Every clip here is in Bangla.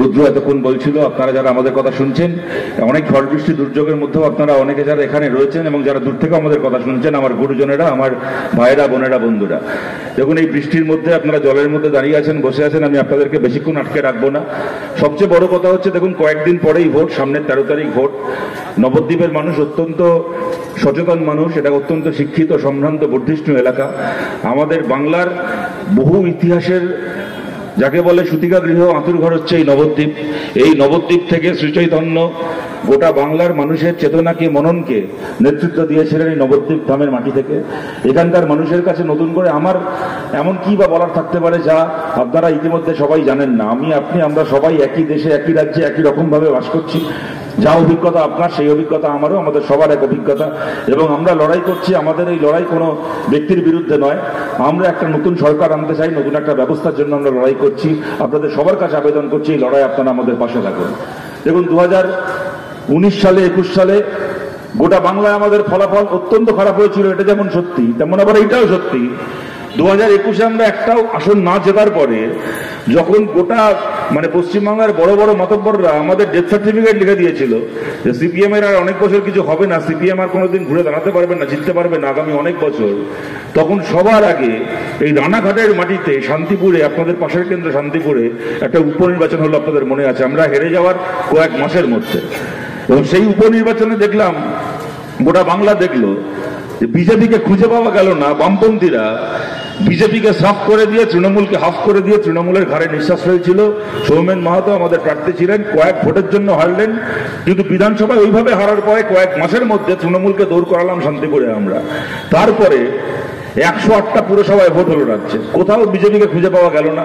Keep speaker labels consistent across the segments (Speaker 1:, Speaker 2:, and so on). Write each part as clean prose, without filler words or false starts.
Speaker 1: রুদ্র এতক্ষণ বলছিল, আপনারা যারা আমাদের কথা শুনছেন, অনেক ঝড় বৃষ্টি দুর্যোগের মধ্যেও আপনারা অনেকে যারা এখানে রয়েছেন এবং যারা দূর থেকে আমাদের কথা শুনছেন, আমার গুরুজনেরা, আমার ভাইয়েরা, বোনেরা, বন্ধুরা, দেখুন এই বৃষ্টির মধ্যে আপনারা জলের মধ্যে দাঁড়িয়ে আছেন, বসে আছেন, আমি আপনাদেরকে বেশিক্ষণ আটকে রাখবো না। সবচেয়ে বড় কথা হচ্ছে, দেখুন কয়েকদিন পরেই ভোট, সামনের 13 তারিখ ভোট। নবদ্বীপের মানুষ অত্যন্ত সচেতন মানুষ, এটা অত্যন্ত শিক্ষিত, সম্ভ্রান্ত, বুদ্ধিষ্ণু এলাকা। আমাদের বাংলার বহু ইতিহাসের যাকে বলে সুতিকা গৃহ, আঁতুর ঘর হচ্ছে এই নবদ্বীপ। এই নবদ্বীপ থেকে শ্রীচৈতন্য গোটা বাংলার মানুষের চেতনাকে, মননকে নেতৃত্ব দিয়েছিলেন এই নবদ্বীপ ধামের মাটি থেকে। এখানকার মানুষের কাছে নতুন করে আমার এমন কি বা বলার থাকতে পারে যা আপনারা ইতিমধ্যে সবাই জানেন না। আমি, আপনি, আমরা সবাই একই দেশে, একই রাজ্যে, একই রকম ভাবে বাস করছি। যা অভিজ্ঞতা আপনার, সেই অভিজ্ঞতা আমারও, আমাদের সবার এক অভিজ্ঞতা। এবং আমরা লড়াই করছি, আমাদের এই লড়াই কোনো ব্যক্তির বিরুদ্ধে নয়। আমরা একটা নতুন সরকার আনতে চাই, নতুন একটা ব্যবস্থার জন্য আমরা লড়াই করছি। আপনাদের সবার কাছে আবেদন করছি, এই লড়াই আপনারা আমাদের পাশে থাকুন। দেখুন 2019 সালে, 21 সালে গোটা বাংলায় আমাদের ফলাফল অত্যন্ত খারাপ হয়েছিল, এটা যেমন সত্যি তেমন আবার এইটাও সত্যি। 2021-এ আমরা একটাও আসন না জেতার পরে যখন গোটা পশ্চিমবাংলার বড় বড় মাতব্বররা আমাদের ডেথ সার্টিফিকেট লিখে দিয়েছিল যে সিপিএম এর আর অনেক বছর কিছু হবে না, সিপিএম আর কোনোদিন ঘুরে দাঁড়াতে পারবে না, জিততে পারবে না আগামী অনেক বছর, তখন সবার আগে এই রানাঘাটের মাটিতে শান্তিপুরে, আপনাদের পাশের কেন্দ্র শান্তিপুরে একটা উপনির্বাচন হলো, আপনাদের মনে আছে, আমরা হেরে যাওয়ার কয়েক মাসের মধ্যে। এবং সেই উপনির্বাচনে দেখলাম, গোটা বাংলা দেখলো যে বিজেপিকে খুঁজে পাওয়া গেল না। বামপন্থীরা বিজেপিকে সাফ করে দিয়ে, তৃণমূলকে হাফ করে দিয়ে তৃণমূলের ঘাড়ে নিঃশ্বাস ফেলছিল। সৌমেন মাহাতো আমাদের প্রার্থী ছিলেন, কয়েক ভোটের জন্য হারলেন, কিন্তু বিধানসভায় ওইভাবে হারার পরে কয়েক মাসের মধ্যে তৃণমূলকে দৌড় করালাম শান্তিপুরে আমরা। তারপরে 108টা পুরসভায় ভোট হলো রাজ্যে, কোথাও বিজেপিকে খুঁজে পাওয়া গেল না।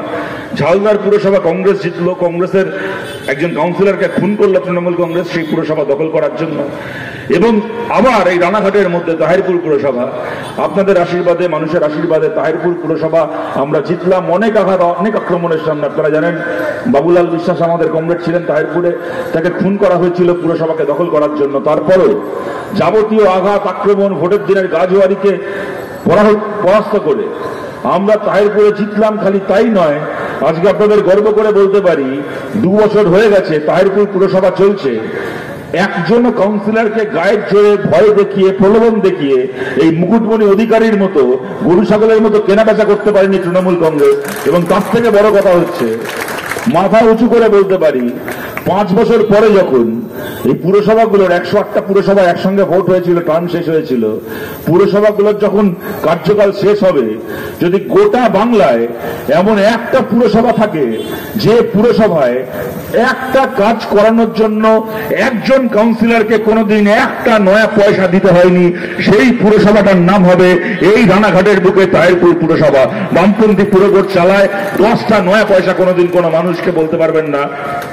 Speaker 1: ঝালদার পুরসভা কংগ্রেস জিতলো, কংগ্রেসের একজন কাউন্সিলরকে খুন করলো তৃণমূল কংগ্রেস সেই পুরসভা দখল করার জন্য। এবং আবার এই রানাঘাটের মধ্যে তাহিরপুর পুরসভা, আপনাদের আশীর্বাদে, মানুষের আশীর্বাদে তাহিরপুর পুরসভা আমরা জিতলাম। অনেক আঘাত, অনেক আক্রমণের সামনে। আপনারা জানেন বাবুলাল বিশ্বাস আমাদের কমরেড ছিলেন তাহিরপুরে, তাকে খুন করা হয়েছিল পুরসভাকে দখল করার জন্য। তারপরেও যাবতীয় আঘাত, আক্রমণ, ভোটের দিনের গাজওয়ারিকে পরাস্ত করে আমরা তাহিরপুরে জিতলাম। খালি তাই নয়, আজকে আপনাদের গর্ব করে বলতে পারি 2 বছর হয়ে গেছে তাহিরপুর পুরসভা চলছে, একজন কাউন্সিলরকে গায়ের জোরে, ভয় দেখিয়ে, প্রলোভন দেখিয়ে এই মুকুটমণি অধিকারীর মতো, গরু ছাগলের মতো কেনাবেচা করতে পারেনি তৃণমূল কংগ্রেস। এবং তার থেকে বড় কথা হচ্ছে, মাথা উঁচু করে বলতে পারি, 5 বছর পরে যখন এই পুরসভাগুলোর 108টা পুরসভা একসঙ্গে ভোট হয়েছিল, টার্ম শেষ হয়েছিল, পুরসভাগুলোর যখন কার্যকাল শেষ হবে, যদি গোটা বাংলায় এমন একটা পুরসভা থাকে যে পুরসভায় একটা কাজ করানোর জন্য একজন কাউন্সিলরকে কোনোদিন একটা নয়া পয়সা দিতে হয়নি, সেই পুরসভাটার নাম হবে এই রানাঘাটের বুকে তাহিরপুর পুরসভা। বামপন্থী পুরভোট চালায়, 10টা নয়া পয়সা কোনোদিন কোনো মানুষকে বলতে পারবেন না।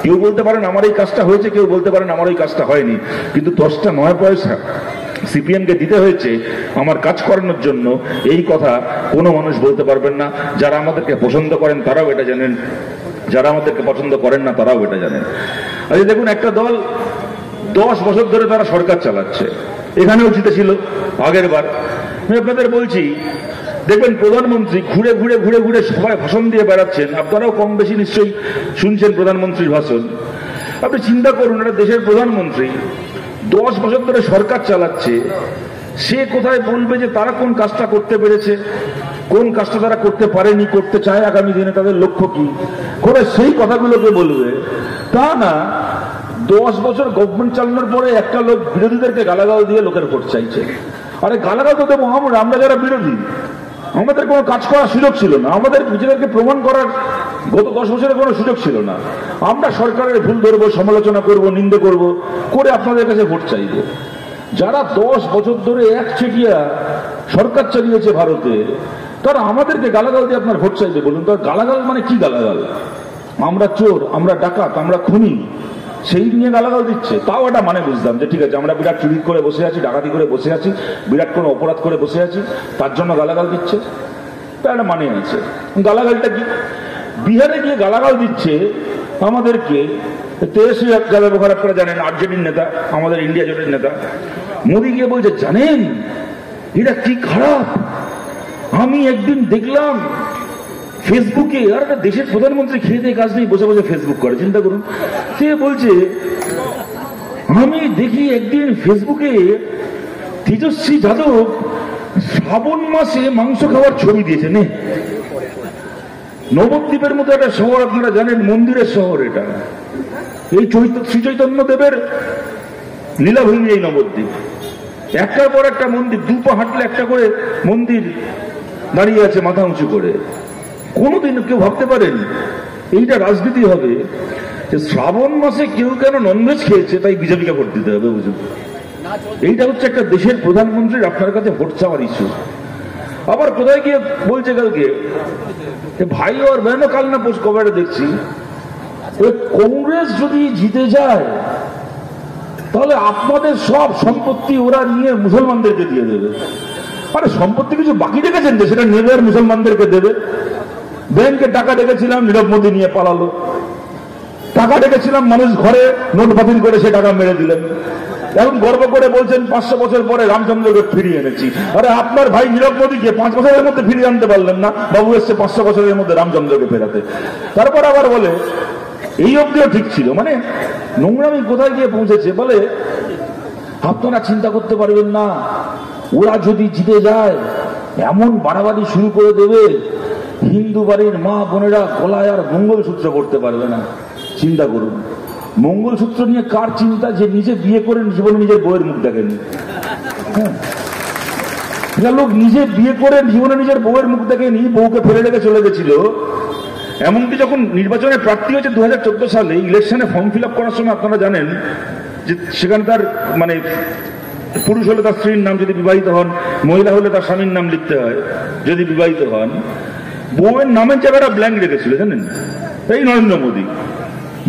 Speaker 1: কেউ বলতে পারেন আমার এই কাজটা হয়েছে, কেউ বলতে পারেন আমার এই কাজটা হয়নি, কিন্তু 10টা নয়া পয়সা সিপিএমকে দিতে হয়েছে আমার কাজ করানোর জন্য, এই কথা কোনো মানুষ বলতে পারবেন না। যারা আমাদেরকে পছন্দ করেন তারাও এটা জানেন, যারা আমাদেরকে পছন্দ করেন না তারাও এটা জানেন। আচ্ছা দেখুন, একটা দল 10 বছর ধরে তারা সরকার চালাচ্ছে, এখানেও জিতেছিল আগের বার। আমি আপনাদের বলছি, দেখবেন প্রধানমন্ত্রী ঘুরে ঘুরে ঘুরে ঘুরে সবাই ভাষণ দিয়ে বেড়াচ্ছেন। আপনারাও কম বেশি নিশ্চয়ই শুনছেন প্রধানমন্ত্রীর ভাষণ। আপনি চিন্তা করুন, একটা দেশের প্রধানমন্ত্রী 10 বছর ধরে সরকার চালাচ্ছে, সে কোথায় বলবে যে তারা কোন কাজটা করতে পেরেছে, কোন কাজটা তারা করতে পারেনি, করতে চায় আগামী দিনে, তাদের লক্ষ্য কি, কোথায় সেই কথাগুলোকে বলবে? তা না, 10 বছর গভর্নমেন্ট চালানোর পরে একটা লোক বিরোধীদেরকে গালাগাল দিয়ে লোকের ভোট চাইছে। আরে গালাগাল তো দেবো আমরা যারা বিরোধী, আমাদের কোনো কাজ করার সুযোগ ছিল না, আমাদের নিজেদেরকে প্রমাণ করার গত 10 বছরের কোনো সুযোগ ছিল না। আমরা সরকারের ভুল ধরবো, সমালোচনা করব, নিন্দে করব, করে আপনাদের কাছে ভোট চাইব। যারা 10 বছর ধরে একচেটিয়া সরকার চালিয়েছে ভারতে, তারা আমাদেরকে গালাগাল দিয়ে আপনার ভোট চাইবে? বলুন তো, গালাগাল মানে কি গালাগাল? আমরা চোর, আমরা ডাকাত, আমরা খুনি, সেই নিয়ে গালাগাল দিচ্ছে। তাও এটা মানে বুঝলাম যে ঠিক আছে, আমরা বিরাট চুরি করে বসে আছি, ডাকাতি করে বসে আছি, বিরাট কোনো অপরাধ করে বসে আছি, তার জন্য গালাগাল দিচ্ছে, তা একটা মানে আছে। গালাগালটা কি? বিহারে গিয়ে গালাগাল দিচ্ছে আমাদেরকে তেজস্বী যাদব, ব্যবহার আপনারা জানেন, আরজেডির নেতা, আমাদের ইন্ডিয়া জোটের নেতা। মোদী গিয়ে বলছে, জানেন এটা কি খারাপ, আমি একদিন দেখলাম ফেসবুকে আর একটা দেশের প্রধানমন্ত্রী খেয়ে দিয়ে কাজ নেই, বসে বসে ফেসবুক করে, চিন্তা করুন। সে বলছে আমি দেখি একদিন ফেসবুকে তেজস্বী যাদব শ্রাবণ মাসে মাংস খাওয়ার ছবি দিয়েছে। নে, নবদ্বীপের মতো একটা শহর, আপনারা জানেন মন্দিরের শহর এটা, এই শ্রী চৈতন্য দেবের লীলাভূমি এই নবদ্বীপ, একটার পর একটা মন্দির, দুপা হাঁটলে একটা করে মন্দির দাঁড়িয়ে আছে মাথা উঁচু করে। কোনোদিন কেউ ভাবতে পারেন এইটা রাজনীতি হবে যে শ্রাবণ মাসে কেউ কেন ননভেজ খেয়েছে তাই বিজেপিকে ভোট দিতে হবে? বুঝুন, এইটা হচ্ছে একটা দেশের প্রধানমন্ত্রীর আপনার কাছে ভোট চাওয়ার ইস্যু। আবার কোথায় গিয়ে বলছে কালকে ভাই আর বেনো, কাল না পোস্ট কভারে দেখছি কংগ্রেস যদি জিতে যায় তাহলে আপনাদের সব সম্পত্তি ওরা নিয়ে মুসলমানদেরকে দিয়ে দেবে। আরে সম্পত্তি কিছু বাকি রেখেছেন যে সেটা নেবে আর মুসলমানদেরকে দেবে? ব্যাংকে টাকা রেখেছিলাম, নীরব মোদী নিয়ে পালালো। টাকা রেখেছিলাম, মানুষ ঘরে নোট বাতিল করে সে টাকা মেরে দিলেন। এখন গর্ব করে বলছেন 500 বছর পরে রামচন্দ্রকে ফিরিয়ে এনেছি। আরে আপনার ভাই নীরব মোদীকে 5 বছরের মধ্যে ফিরিয়ে আনতে পারলেন না, বাবু এসছে 500 বছরের মধ্যে রামচন্দ্রকে ফেরাতে। তারপর আবার বলে এই অব্দিও ঠিক ছিল। মানে নোংরামি কোথায় গিয়ে পৌঁছেছে, বলে আপনারা চিন্তা করতে পারবেন না, ওরা যদি জিতে যায় এমন বাড়াবাড়ি শুরু করে দেবে হিন্দু বাড়ির মা বোনেরা গলায় আর মঙ্গলসূত্র করতে পারবে না। চিন্তা করুন, মঙ্গলসূত্র নিয়ে কার চিন্তা যে নিজে বিয়ে করে জীবনে নিজের বউয়ের মুখ দেখেনি? হ্যাঁ, লোক নিজে বিয়ে করে জীবনে নিজের বউয়ের মুখ দেখেনি, বউকে ফেলে রেখে চলে গেছিল। এমনকি যখন নির্বাচনে প্রার্থী হয়েছে 2014 সালে, ইলেকশনে ফর্ম ফিল আপ করার সময় আপনারা জানেন যে সেখানে তার মানে পুরুষ হলে তার স্ত্রীর নাম, যদি বিবাহিত হন, মহিলা হলে তার স্বামীর নাম লিখতে হয় যদি বিবাহিত হন। বউয়ের নামের জায়গাটা ব্ল্যাঙ্ক রেখেছিল, জানেন? এই নরেন্দ্র মোদী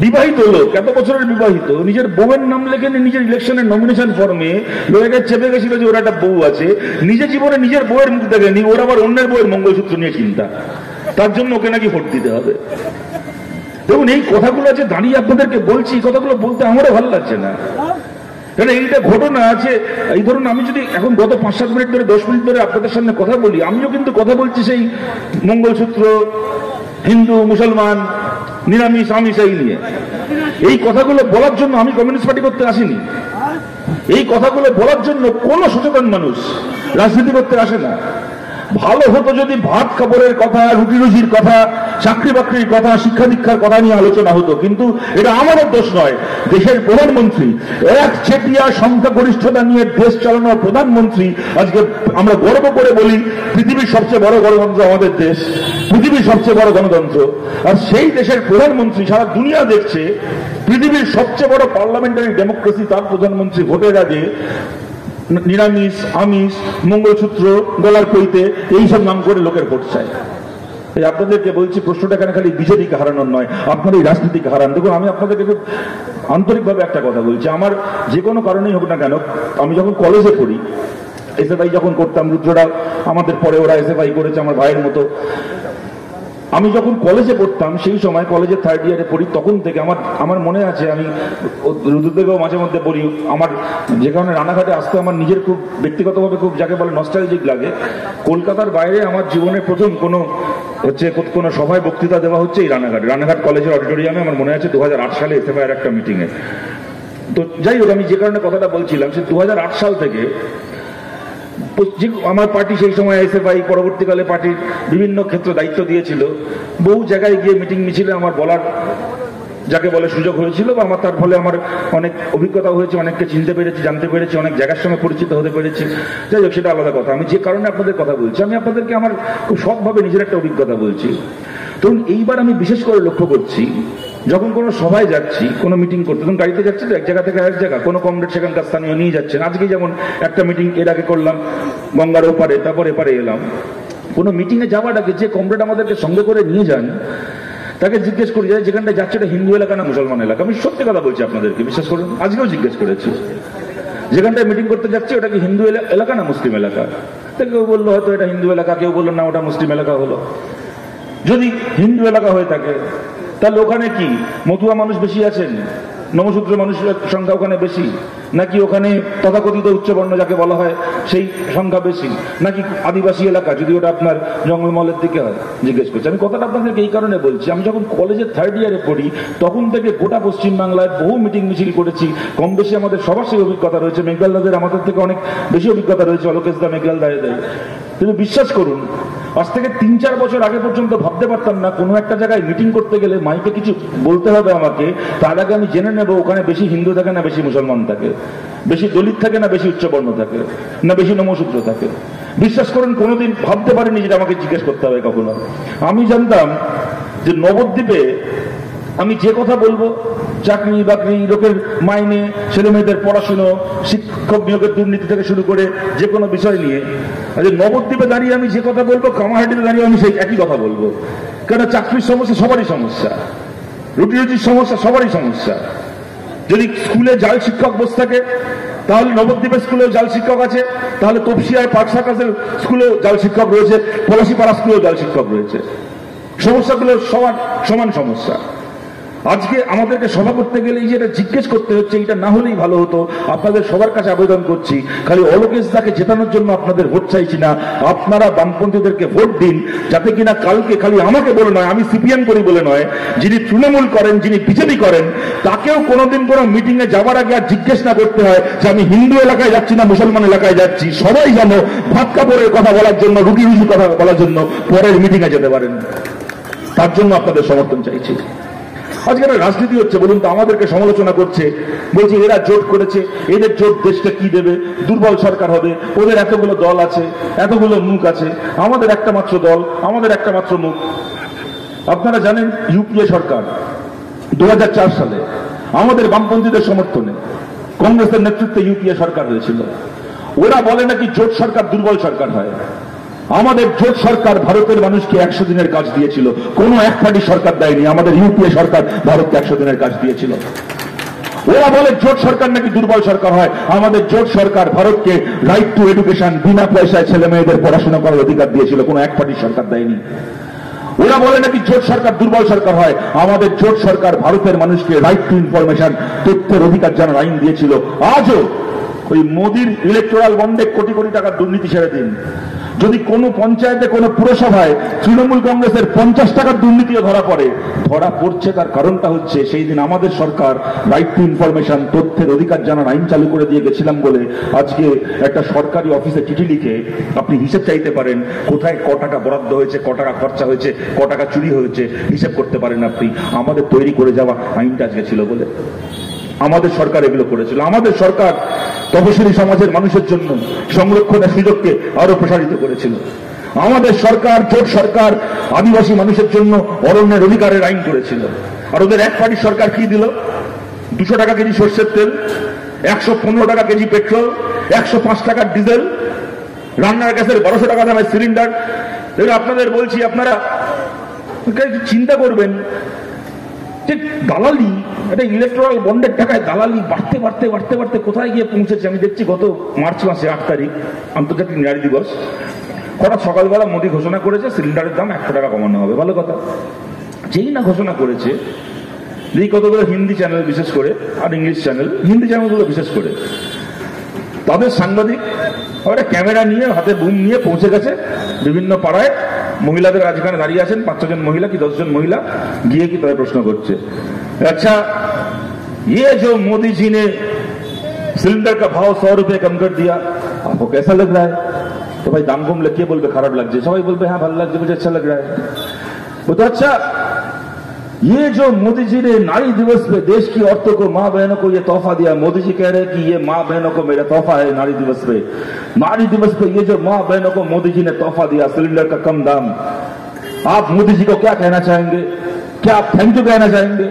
Speaker 1: বিবাহিত লোক, এত বছরের বিবাহিত, নিজের বউয়ের নাম লেখেনি নিজের ইলেকশনের নমিনেশন ফর্মে। লোকের চেপে গেছিল যে ওরা একটা বউ আছে, নিজে জীবনে নিজের বউয়ের মুখ দেখেনি, ওরা আবার অন্যের বউয়ের মঙ্গলসূত্র নিয়ে চিন্তা, তার জন্য ওকে নাকি ভোট দিতে হবে। দেখুন, এই কথাগুলো যে দাঁড়িয়ে আপনাদেরকে বলছি, এই কথাগুলো বলতে আমারও ভালো লাগছে না। কারণ এইটা ঘটনা আছে। এই ধরুন, আমি যদি এখন গত 5-7 মিনিট ধরে 10 মিনিট ধরে আপনাদের সামনে কথা বলি, আমিও কিন্তু কথা বলছি সেই মঙ্গলসূত্র, হিন্দু মুসলমান, নিরামিষ আমিষ এই নিয়ে। এই কথাগুলো বলার জন্য আমি কমিউনিস্ট পার্টি করতে আসিনি। এই কথাগুলো বলার জন্য কোন সচেতন মানুষ রাজনীতি করতে আসে না। ভালো হতো যদি ভাত কাপড়ের কথা, রুটি রুজির কথা, চাকরি বাকরির কথা, শিক্ষা দীক্ষার কথা নিয়ে আলোচনা হতো, কিন্তু এটা আমাদের দোষ নয়। দেশের প্রধানমন্ত্রী, এক চেটিয়া সংখ্যাগরিষ্ঠতা নিয়ে দেশ চালানোর প্রধানমন্ত্রী, আজকে আমরা গর্ব করে বলি পৃথিবীর সবচেয়ে বড় গণতন্ত্র আমাদের দেশ, পৃথিবীর সবচেয়ে বড় গণতন্ত্র। আর সেই দেশের প্রধানমন্ত্রী সারা দুনিয়া দেখছে পৃথিবীর সবচেয়ে বড় পার্লামেন্টারি ডেমোক্রেসি, তার প্রধানমন্ত্রী ভোটের আগে নিরামিষ আমিষ মঙ্গলসূত্র গলার কইতে এইসব নাম করে লোকের ভোট চায়। আপনাদেরকে বলছি, প্রশ্নটা এখানে খালি বিজেপিকে হারানোর নয়, আপনার এই রাজনীতিকে হারান। দেখুন, আমি আপনাদেরকে খুব আন্তরিকভাবে একটা কথা বলছি, আমার যে কোনো কারণেই হোক না কেন, আমি যখন কলেজে পড়ি, এসএফআই যখন করতাম, রুদ্ররা আমাদের পরে ওরা এসএফআই করেছে আমার ভাইয়ের মতো। আমি যখন কলেজে পড়তাম, সেই সময় কলেজের 3rd ইয়ারে পড়ি, তখন থেকে আমার মনে আছে, আমি রুদ্রদেবও মাঝে মধ্যে বলি, আমার যে কারণে রানাঘাটে আসতে আমার নিজের খুব ব্যক্তিগতভাবে খুব যাকে বলে নস্টালজিক লাগে। কলকাতার বাইরে আমার জীবনে প্রথম কোনো সভায় বক্তৃতা দেওয়া হচ্ছে এই রানাঘাট কলেজের অডিটোরিয়ামে। আমার মনে আছে 2008 সালে এসএফআই এর একটা মিটিংয়ে। তো যাই হোক, আমি যে কারণে কথাটা বলছিলাম, সে 2008 সাল থেকে আমার পার্টি, সেই সময় এসএফআই, পরবর্তীকালে পার্টির বিভিন্ন ক্ষেত্রে দায়িত্ব দিয়েছিল, বহু জায়গায় গিয়ে মিটিং মিছিলে আমার বলার যাকে বলে সুযোগ হয়েছিল, বা আমার তার ফলে আমার অনেক অভিজ্ঞতা হয়েছে, অনেককে চিনতে পেরেছি, জানতে পেরেছি, অনেক জায়গার সঙ্গে পরিচিত হতে পেরেছি। যাই হোক, সেটা আলাদা কথা। আমি যে কারণে আপনাদের কথা বলছি, আমি আপনাদেরকে আমার খুব সৎভাবে নিজের একটা অভিজ্ঞতা বলছি। তো এইবার আমি বিশেষ করে লক্ষ্য করছি, যখন কোনো সভায় যাচ্ছি, কোনো মিটিং করতে, তখন গাড়িতে যাচ্ছি তো এক জায়গা থেকে এক জায়গা, কোনো কমরেড সেখানকার স্থানীয় নিয়ে যাচ্ছেন। আজকে যেমন একটা মিটিং এর আগে করলাম গঙ্গার ওপারে, তারপর এপারে এলাম। কোনো মিটিংয়ে যাওয়ার আগে যে কমরেড আমাদেরকে সঙ্গে করে নিয়ে যান, তাকে জিজ্ঞেস করি যে যেখানটা যাচ্ছে এটা হিন্দু এলাকা না মুসলমান এলাকা। আমি সত্যি কথা বলছি আপনাদেরকে, বিশ্বাস করুন, আজকেও জিজ্ঞেস করেছি যেখানটায় মিটিং করতে যাচ্ছে ওটা কি হিন্দু এলাকা না মুসলিম এলাকা। কেউ বললো হয়তো এটা হিন্দু এলাকা, কেউ বললো না ওটা মুসলিম এলাকা হলো। যদি হিন্দু এলাকা হয়ে থাকে তাহলে ওখানে কি মতুয়া মানুষ বেশি আছেন নমশূদ্র মানুষের সংখ্যা ওখানে বেশি, নাকি ওখানে তথাকথিত উচ্চবর্ণ যাকে বলা হয় সেই সংখ্যা বেশি, নাকি আদিবাসী এলাকা যদি ওটা আপনার জঙ্গলমহলের দিকে হয়, জিজ্ঞেস করছি। আমি কথাটা আপনাদেরকে এই কারণে বলছি, আমি যখন কলেজের 3rd ইয়ারে পড়ি তখন থেকে গোটা পশ্চিমবাংলায় বহু মিটিং মিছিল করেছি। কম বেশি আমাদের সবার সেই অভিজ্ঞতা রয়েছে। মেঘলাল দাদের আমাদের থেকে অনেক বেশি অভিজ্ঞতা রয়েছে, অলোকেশ দা, মেঘলাল দাদের। কিন্তু বিশ্বাস করুন, আজ থেকে 3-4 বছর আগে পর্যন্ত ভাবতে পারতাম না কোনো একটা জায়গায় মিটিং করতে গেলে মাইকে কিছু বলতে হবে আমাকে, তার আগে আমি জেনে নেব ওখানে বেশি হিন্দু থাকে না বেশি মুসলমান থাকে, বেশি দলিত থাকে না বেশি উচ্চবর্ণ থাকে, না বেশি নমশূদ্র থাকে। বিশ্বাস করুন কোনোদিন ভাবতে পারিনি যেটা আমাকে জিজ্ঞেস করতে হবে কখনো। আমি জানতাম যে নবদ্বীপে আমি যে কথা বলবো, চাকরি বাকরি, লোকের মাইনে, ছেলে মেয়েদের পড়াশুনো, শিক্ষক নিয়োগের দুর্নীতি থেকে শুরু করে যে কোনো বিষয় নিয়ে, নবদ্বীপে দাঁড়িয়ে আমি যে কথা বলবো, কামারহাটিতে দাঁড়িয়ে আমি সেই একই কথা বলবো। কেন চাকরির সমস্যা সবারই সমস্যা, রুটি রুটির সমস্যা সবারই সমস্যা। যদি স্কুলে জাল শিক্ষক বসে থাকে তাহলে নবদ্বীপের স্কুলেও জাল শিক্ষক আছে, তাহলে তপসিয়ায় পার্ক সার্কাসের স্কুলেও জাল শিক্ষক রয়েছে, পলাশিপাড়া স্কুলেও জাল শিক্ষক রয়েছে। সমস্যাগুলো সবার সমান সমস্যা। আজকে আমাদেরকে সভা করতে গেলে এই যে এটা জিজ্ঞেস করতে হচ্ছে, এটা না হলেই ভালো হতো। আপনাদের সবার কাছে আবেদন করছি, খালি অলোকেশ দাকে জেতানোর জন্য আপনাদের ভোট চাইছি না, আপনারা বামপন্থীদেরকে ভোট দিন, যাতে কিনা কালকে খালি আমাকে বলে নয়, আমি সিপিএম করি বলে নয়, যিনি তৃণমূল করেন, যিনি বিজেপি করেন, তাকেও কোনোদিন কোনো মিটিং এ যাওয়ার আগে আর জিজ্ঞেস না করতে হয় যে আমি হিন্দু এলাকায় যাচ্ছি না মুসলমান এলাকায় যাচ্ছি। সবাই যেন ভাত কাপড়ের কথা বলার জন্য, রুটি রুটির কথা বলার জন্য পরের মিটিং এ যেতে পারেন। তার জন্য আপনাদের সমর্থন চাইছি। আজকে একটা রাজনীতি হচ্ছে, বলুন তো, আমাদেরকে সমালোচনা করছে, বলছে এরা জোট করেছে, এদের জোট দেশটা কি দেবে, দুর্বল সরকার হবে, ওদের এতগুলো দল আছে, এতগুলো মুখ আছে, আমাদের একটা মাত্র দল, আমাদের একটা মাত্র মুখ। আপনারা জানেন ইউপিএ সরকার 2004 সালে আমাদের বামপন্থীদের সমর্থনে কংগ্রেসের নেতৃত্বে ইউপিএ সরকার হয়েছিল। ওরা বলে নাকি জোট সরকার দুর্বল সরকার হয়। আমাদের জোট সরকার ভারতের মানুষকে 100 দিনের কাজ দিয়েছিল, কোন এক পার্টি সরকার দেয়নি। আমাদের ইউপিএ সরকার ভারতকে 100 দিনের কাজ দিয়েছিল। ওরা বলে জোট সরকার নাকি দুর্বল সরকার হয়। আমাদের জোট সরকার ভারতকে রাইট টু এডুকেশন, বিনা পয়সায় ছেলে মেয়েদের পড়াশোনা করার অধিকার দিয়েছিল, কোন এক পার্টি সরকার দেয়নি। ওরা বলে নাকি জোট সরকার দুর্বল সরকার হয়। আমাদের জোট সরকার ভারতের মানুষকে রাইট টু ইনফরমেশন, তথ্যের অধিকার জানার আইন দিয়েছিল। আজও ওই মোদির ইলেকটোরাল বন্ডে কোটি কোটি টাকার দুর্নীতি ছেড়ে দিন, যদি কোনো পঞ্চায়েতে, কোনো পুরসভায় তৃণমূল কংগ্রেসের 50 টাকার দুর্নীতিও ধরা পড়ছে, তার কারণটা হচ্ছে সেই দিন আমাদের সরকার রাইট টু ইনফরমেশন, তথ্যের অধিকার জানার আইন চালু করে দিয়ে গেছিলাম বলে আজকে একটা সরকারি অফিসে চিঠি লিখে আপনি হিসেব চাইতে পারেন, কোথায় ক টাকা বরাদ্দ হয়েছে, ক টাকা খরচা হয়েছে, ক টাকা চুরি হয়েছে, হিসেব করতে পারেন আপনি। আমাদের তৈরি করে যাওয়া আইনটা আজকে ছিল বলে আমাদের সরকার এগুলো করেছিল। আমাদের সরকার তপশিলি সমাজের মানুষের জন্য সংরক্ষণের সুযোগকে আরো প্রসারিত করেছিল। আমাদের সরকার, জোট সরকার, আদিবাসী মানুষের জন্য অরণ্যের অধিকারের আইন করেছিল। আর ওদের এক পার্টির সরকার কি দিল? 200 টাকা কেজি সর্ষের তেল, 115 টাকা কেজি পেট্রোল, 105 টাকার ডিজেল, রান্নার গ্যাসের 1200 টাকা দামের সিলিন্ডার। আপনাদের বলছি, আপনারা চিন্তা করবেন যে দালালি, এটা ইলেকট্রাল বন্ডের টাকায় দালালি বাড়তে বাড়তে বাড়তে বাড়তে কোথায় গিয়ে পৌঁছেছে। আমি দেখছি গত মার্চ মাসে 8 তারিখ আন্তর্জাতিক নারী দিবস, হঠাৎ সকালবেলা মোদী ঘোষণা করেছে সিলিন্ডারের দাম 100 টাকা কমানো হবে। ভালো কথা। যেই না ঘোষণা করেছে, এই কতগুলো হিন্দি চ্যানেল বিশেষ করে আর ইংলিশ চ্যানেল, হিন্দি চ্যানেলগুলো বিশেষ করে, তাদের সাংবাদিক ওরা ক্যামেরা নিয়ে, হাতে বুম নিয়ে পৌঁছে গেছে বিভিন্ন পাড়ায়। মহিলাদের যেখানে দাঁড়িয়ে আছেন 5-6 জন মহিলা কি 10 জন মহিলা গিয়ে কি তারা প্রশ্ন করছে, अच्छा ये जो मोदी जी ने सिलेंडर का भाव 100 रुपए कम कर दिया, आपको कैसा लग रहा है? तो भाई दाम कम लग के बोलबे खराब लग जाए, सबाई बोलबे हाँ भालो लगছে, मुझे अच्छा लग रहा है। वो तो अच्छा, ये जो मोदी जी ने नारी दिवस पे देश की औरतों को, माँ बहनों को ये तोहफा दिया। मोदी जी कह रहे हैं कि ये माँ बहनों को मेरा तोहफा है नारी दिवस पे। नारी दिवस पे ये जो माँ बहनों को मोदी जी ने तोहफा दिया, सिलेंडर का कम दाम, आप मोदी जी को क्या कहना चाहेंगे? क्या आप थैंक यू कहना चाहेंगे?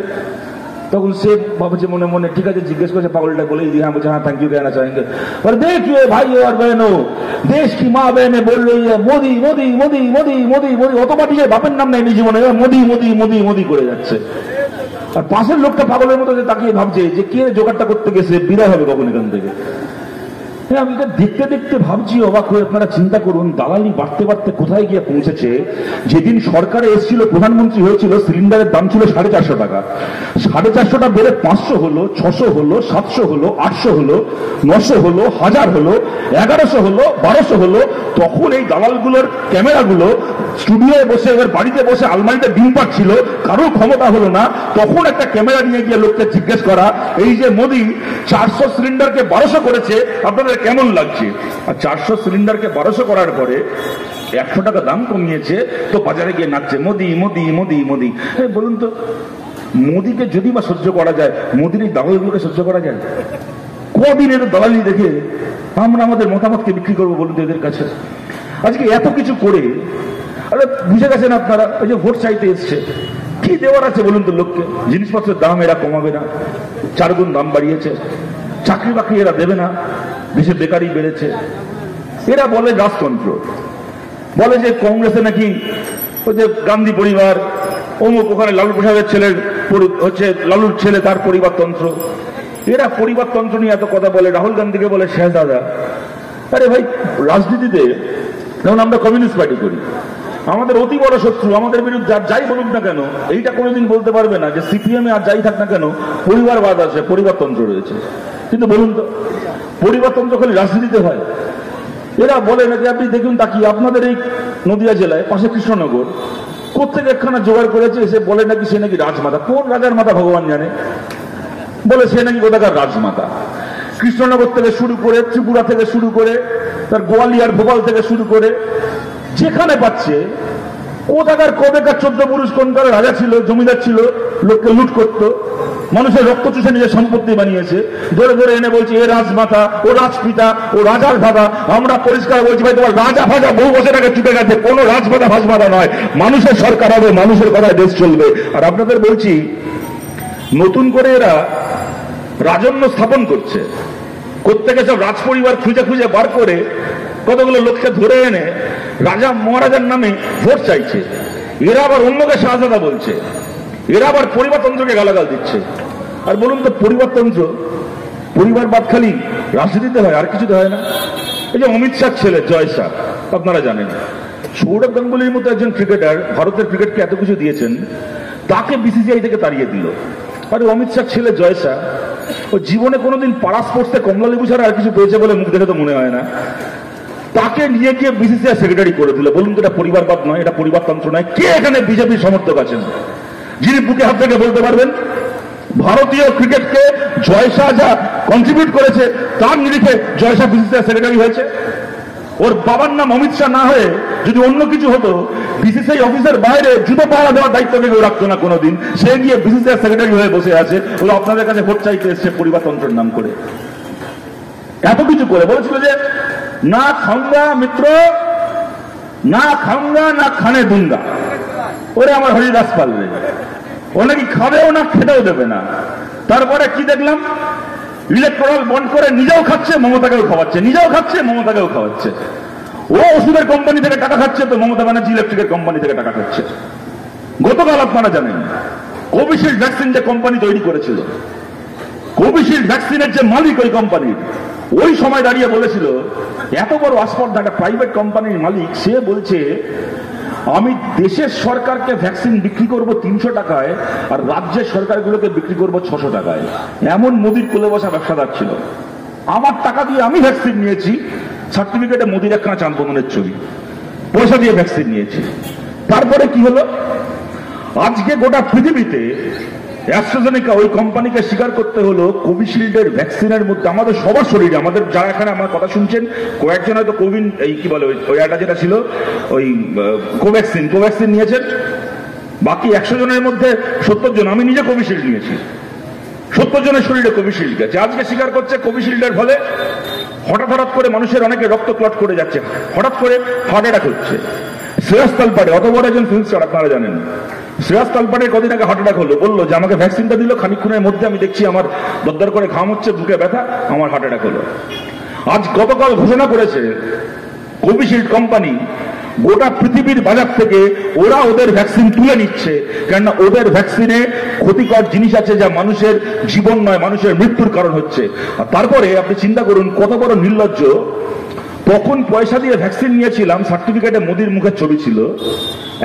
Speaker 1: तो उनसे बाबूजी मोने मोने ठीक है जिज्ञेस को पागलटा बोले दिया, मुझे हाँ थैंक यू कहना चाहेंगे। और देखिए भाइयों और बहनों, देश की माँ बहनें बोल रही है मोदी मोदी मोदी मोदी मोदी मोदी, অটোমেটিক বাপের নাম নাই জীবনে, মোদি মোদি মোদি মোদি করে যাচ্ছে। আর পাশের লোকটা পাগলের মতো তাকিয়ে ভাবছে যে কে জোগাড়টা করতে গেছে, বিদায় হবে কখন এখান থেকে। আমি দেখতে দেখতে ভাবছি, অবাক হয়ে আপনারা চিন্তা করুন, দালালি বাড়তে বাড়তে কোথায় গিয়ে পৌঁছেছে। যেদিন সরকারে এসেছিল, প্রধানমন্ত্রী হয়েছিল, সিলিন্ডারের দাম ছিল 450 টাকা। 450টা বেড়ে 500 হলো, 600 হলো, 700 হলো, 800 হলো, 900 হলো, 1000 হলো, 1100 হলো, 1200 হলো। তখন এই দালালগুলোর ক্যামেরাগুলো স্টুডিওয়ে বসে, এবার বাড়িতে বসে আলমারিতে ডিম পাচ্ছিল, কারোর ক্ষমতা হলো না। তখন একটা ক্যামেরা নিয়ে গিয়ে লোককে জিজ্ঞেস করা, এই যে মোদি 400 সিলিন্ডারকে 1200 করেছে, আপনাদের কেমন লাগছে? আর 400 সিলিন্ডারকে 1200 করার পরে 100 টাকা দাম কমিয়েছে, তো বাজারে গিয়ে নাচছে মোদি মোদি মোদি মোদি। বলুন তো, মোদিকে যদি বা সহ্য করা যায়, মোদির এই দালালগুলোকে সহ্য করা যায়? কদিন এদের দালালি দেখে আমরা আমাদের মতামতকে বিক্রি করবো বলুন তো এদের কাছে? আজকে এত কিছু করে, আরে বুঝে গেছেন আপনারা, ওই যে ভোট চাইতে এসছে, কি দেওয়ার আছে বলুন তো লোককে? জিনিসপত্রের দাম এরা কমাবে না, 4 গুণ দাম বাড়িয়েছে। চাকরি বাকরি এরা দেবে না, দেশে বেকারি বেড়েছে। এরা বলে রাজতন্ত্র, বলে যে কংগ্রেসে নাকি ওই যে গান্ধী পরিবার, অমুক ওখানে লালু প্রসাদের ছেলের হচ্ছে লালুর ছেলে, তার পরিবারতন্ত্র। এরা পরিবারতন্ত্র নিয়ে এত কথা বলে। রাহুল গান্ধীকে বলে শেহজাদা। আরে ভাই, রাজনীতিতে যেমন আমরা কমিউনিস্ট পার্টি করি, আমাদের অতি বড় শত্রু, আমাদের বিরুদ্ধে আর যাই বলুক না কেন, এইটা কোনোদিন বলতে পারবে না যে সিপিএম এ আর যাই থাক না কেন পরিবারবাদ আছে, পরিবারতন্ত্র রয়েছে। কিন্তু বলুন তো, পরিবারতন্ত্র খালি রাজনীতিতে হয়? এরা বলে নাকি, আপনি দেখুন তাকিয়ে, আপনাদের এই নদিয়া জেলায় পাশে কৃষ্ণনগর কোথেকে একখানা জোগাড় করেছে, এসে বলে নাকি সে নাকি রাজমাতা। কোন রাজার মাথা ভগবান জানে, বলে সে নাকি কোথাকার রাজমাতা। কৃষ্ণনগর থেকে শুরু করে, ত্রিপুরা থেকে শুরু করে, তার গোয়ালিয়ার ভোপাল থেকে শুরু করে, যেখানে পাচ্ছে কোথাকার কবেকার 14 পুরুষ কোনকার রাজা ছিল, জমিদার ছিল, লোককে লুট করত, মানুষের রক্ত চুষে নিজের সম্পত্তি বানিয়েছে। ধরে ধরে এনে বলছে এ রাজমাতা, ও রাজপিতা, ও রাজার দাদা। আমরা পরিষ্কার বলছি, ভাই তোমার রাজা ফাজা বহু বছর আগে চুপে গেছে, কোন রাজমাতা ফাজমাতা নয়। মানুষের সরকার হবে, মানুষের কথায় দেশ চলবে। আর আপনাদের বলছি, নতুন করে এরা রাজন্য স্থাপন করছে। কোত্থেকে সব রাজ পরিবার খুঁজে খুঁজে বার করে কতগুলো লোককে ধরে এনে রাজা মহারাজার নামে ভোট চাইছে। এরা আবার অন্যকে শাহজাদা বলছে, এরা আবার পরিবারতন্ত্রকে গালাগাল দিচ্ছে। আর বলুন তো, পরিবারতন্ত্র, পরিবারবাদ খালি রাজনীতিতে হয়, আর কিছুতে হয় না? এই যে অমিত শাহ ছেলে জয় শাহ, আপনারা জানেন, সৌরভ গাঙ্গুলির মতো একজন ক্রিকেটার ভারতের ক্রিকেটকে এত কিছু দিয়েছেন, তাকে বিসিসিআই থেকে তাড়িয়ে দিল। আরে অমিত শাহ ছেলে জয় শাহ, ও জীবনে কোনোদিন পাড়া স্পোর্টসে কমলালেবু ছাড়া আর কিছু পেয়েছে বলে মুখ দেখে তো মনে হয় না। তাকে নিয়ে গিয়ে বিসিসিআই সেক্রেটারি করে দিল। বলুন তো, এটা পরিবারবাদ নয়, এটা পরিবারতন্ত্র নয়? কে এখানে বিজেপির সমর্থক আছেন যিনি বুকে হাত থেকে বলতে পারবেন ভারতীয় ক্রিকেটকে জয় শাহ যা কন্ট্রিবিউট করেছে তার নিরিখে জয় শাহ বিসিসিআই সেক্রেটারি হয়েছে? ওর বাবার নাম অমিত শাহ না হয়ে যদি অন্য কিছু হতো, বিসিসিআই অফিসের বাইরে জুতো পাহারা দেওয়ার দায়িত্ব কেউ রাখতো না কোনোদিন। সে গিয়ে বিসিসিআই সেক্রেটারি হয়ে বসে আছে, ওরা আপনাদের কাছে ভোট চাইতে এসছে পরিবারতন্ত্রের নাম করে। এত কিছু করে বলেছিল যে না খাউঙ্গা মিত্র, না খাউঙ্গা না খানে দুঙ্গা। ওরে আমার হরিদাস পাল রে, ও নাকি খাবেও না, খেতেও দেবে না। তারপরে কি দেখলাম, ইলেকট্রাল বন্ড করে নিজেও খাচ্ছে, মমতাকেও খাওয়াচ্ছে, নিজেও খাচ্ছে, মমতাকেও খাওয়াচ্ছে। ও ওষুধের কোম্পানি থেকে টাকা খাচ্ছে, তো মমতা ব্যানার্জি ইলেকট্রিকের কোম্পানি থেকে টাকা খাচ্ছে। গতকাল আপনারা জানেন, কোভিশিল্ড ভ্যাকসিন যে কোম্পানি তৈরি করেছিল, কোভিশিল্ড ভ্যাকসিনের যে মালিক ওই কোম্পানির, ওই সময় দাঁড়িয়ে বলেছিল, এত বড় আস্পর্ধা, একটা প্রাইভেট কোম্পানির মালিক, সে বলছে আমি দেশের সরকারকে ভ্যাকসিন বিক্রি করব 300 টাকায়, আর রাজ্যের সরকারগুলোকে বিক্রি করব 600 টাকায়। এমন মোদির কোলে বসা ব্যবসাদার ছিল। আমার টাকা দিয়ে আমি ভ্যাকসিন নিয়েছি, সার্টিফিকেটে মোদির একখানা চাঁদ বদনের ছবি, পয়সা দিয়ে ভ্যাকসিন নিয়েছি। তারপরে কি হলো, আজকে গোটা পৃথিবীতে অ্যাস্ট্রাজেনেকা ওই কোম্পানিকে স্বীকার করতে হলো কোভিশিল্ডের ভ্যাকসিনের মধ্যে আমাদের সবার শরীরে, আমাদের যারা এখানে আমার কথা শুনছেন, কয়েকজন হয়তো কোভিন এই কি বলে ওই একটা যেটা ছিল ওই কোভ্যাক্সিন নিয়েছেন, বাকি 100 জনের মধ্যে 70 জন, আমি নিজে কোভিশিল্ড নিয়েছি, 70 জনের শরীরে কোভিশিল্ড গেছে। আজকে স্বীকার করছে কোভিশিল্ডের ফলে হঠাৎ করে মানুষের অনেকে রক্ত ক্লট করে যাচ্ছে, হঠাৎ করে হার্ট অ্যাটাক হচ্ছে। শ্রেয়াস তালপাড়ে, অত বড় একজন ফিল্ম স্টার, আপনারা জানেন, শ্রেয়াস তালপাড়ের কদিন আগে হার্ট অ্যাটাক হলো, বললো যে আমাকে ভ্যাকসিনটা দিল, খানিকক্ষণের মধ্যে আমি দেখছি আমার দরদর করে ঘাম হচ্ছে, বুকে ব্যথা, আমার হার্ট অ্যাটাক হলো। আজ গতকাল ঘোষণা করেছে কোভিশিল্ড কোম্পানি গোটা পৃথিবীর বাজার থেকে ওরা ওদের ভ্যাকসিন তুলে নিচ্ছে, কেননা ওদের ভ্যাকসিনে ক্ষতিকর জিনিস আছে যা মানুষের জীবন নয়, মানুষের মৃত্যুর কারণ হচ্ছে। আর তারপরে আপনি চিন্তা করুন কত বড় নির্লজ্জ। তখন পয়সা দিয়ে ভ্যাকসিন নিয়েছিলাম, সার্টিফিকেটে মোদির মুখের ছবি ছিল।